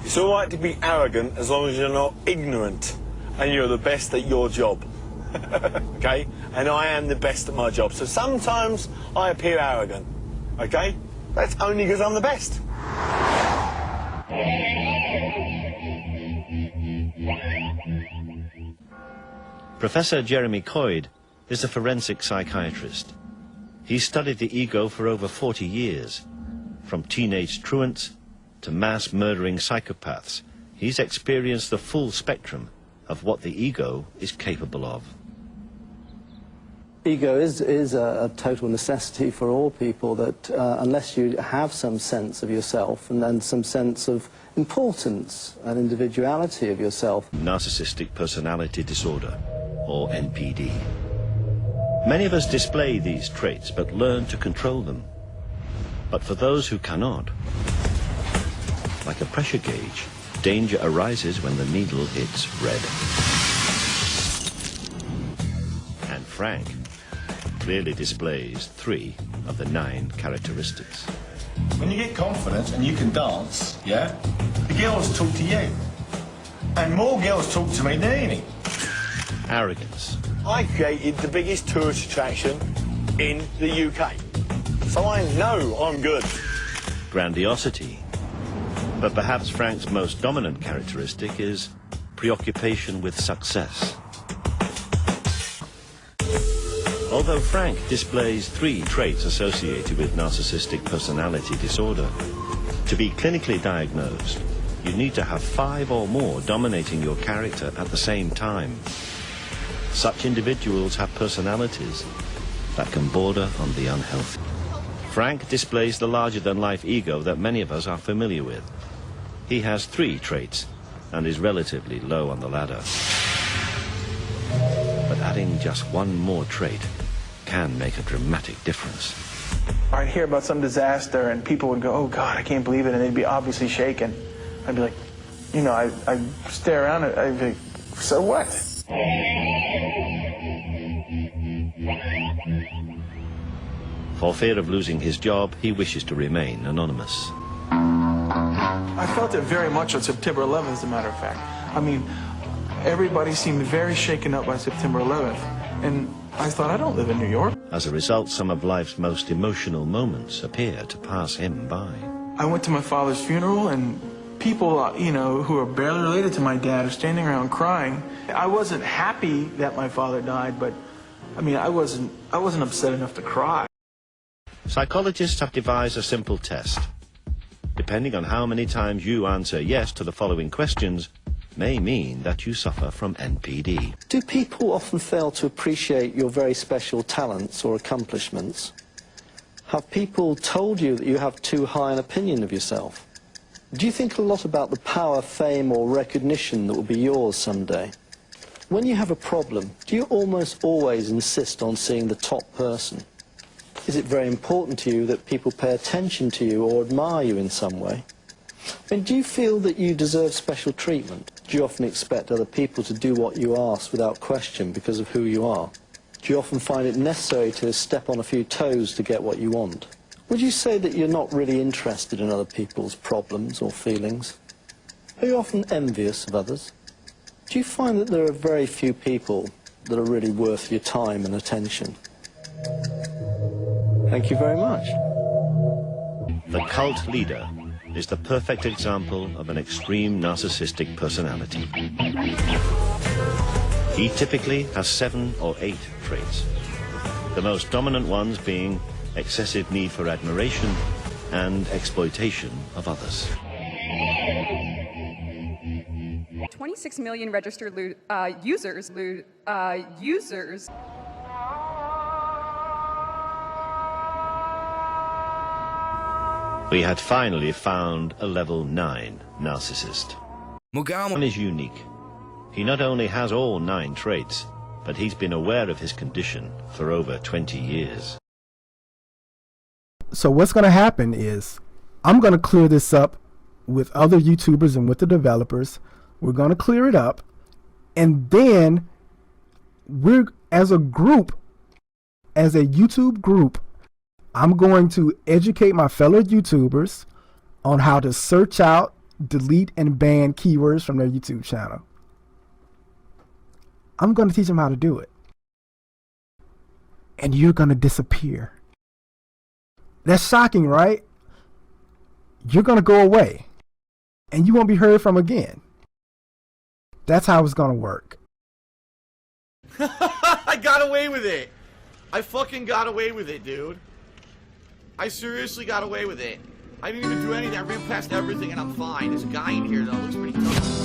It's all right to be arrogant as long as you're not ignorant and you're the best at your job. Okay? And I am the best at my job. So sometimes I appear arrogant. Okay? That's only because I'm the best. Professor Jeremy Coyd is a forensic psychiatrist. He's studied the ego for over 40 years. From teenage truants to mass murdering psychopaths, he's experienced the full spectrum of what the ego is capable of. Ego is a total necessity for all people, that unless you have some sense of yourself and then some sense of importance and individuality of yourself. Narcissistic personality disorder, or NPD. Many of us display these traits but learn to control them. But for those who cannot, like a pressure gauge, danger arises when the needle hits red. And Frank clearly displays 3 of the 9 characteristics. When you get confidence and you can dance, yeah, the girls talk to you. And more girls talk to me than any. Arrogance. I created the biggest tourist attraction in the UK. So I know I'm good. Grandiosity. But perhaps Frank's most dominant characteristic is preoccupation with success. Although Frank displays 3 traits associated with narcissistic personality disorder, to be clinically diagnosed, you need to have 5 or more dominating your character at the same time. Such individuals have personalities that can border on the unhealthy. Frank displays the larger-than-life ego that many of us are familiar with. He has 3 traits and is relatively low on the ladder. But adding just 1 more trait can make a dramatic difference. I'd hear about some disaster and people would go, oh God, I can't believe it, and they'd be obviously shaken. I'd be like, you know, I'd stare around and I'd be like, so what? For fear of losing his job, he wishes to remain anonymous. I felt it very much on September 11th, as a matter of fact. I mean, everybody seemed very shaken up by September 11th. And I thought, I don't live in New York. As a result, some of life's most emotional moments appear to pass him by. I went to my father's funeral, and people, you know, who are barely related to my dad are standing around crying. I wasn't happy that my father died, but, I mean, I wasn't upset enough to cry. Psychologists have devised a simple test. Depending on how many times you answer yes to the following questions, may mean that you suffer from NPD. Do people often fail to appreciate your very special talents or accomplishments? Have people told you that you have too high an opinion of yourself? Do you think a lot about the power, fame or recognition that will be yours someday? When you have a problem, do you almost always insist on seeing the top person? Is it very important to you that people pay attention to you or admire you in some way? And do you feel that you deserve special treatment? Do you often expect other people to do what you ask without question because of who you are? Do you often find it necessary to step on a few toes to get what you want? Would you say that you're not really interested in other people's problems or feelings? Are you often envious of others? Do you find that there are very few people that are really worth your time and attention? Thank you very much. The cult leader is the perfect example of an extreme narcissistic personality. He typically has 7 or 8 traits, the most dominant ones being excessive need for admiration and exploitation of others. 26 million registered users. We had finally found a level 9 narcissist. One is unique. He not only has all 9 traits, but he's been aware of his condition for over 20 years. So what's going to happen is I'm going to clear this up with other YouTubers and with the developers. We're going to clear it up, and then we're, as a group, as a YouTube group, I'm going to educate my fellow YouTubers on how to search out delete and ban keywords from their YouTube channel. I'm going to teach them how to do it. And you're going to disappear. That's shocking, right? You're going to go away. And you won't be heard from again. That's how it's going to work. I got away with it. I fucking got away with it, dude. I seriously got away with it. I didn't even do anything. I ran past everything and I'm fine. There's a guy in here, though. Looks pretty tough.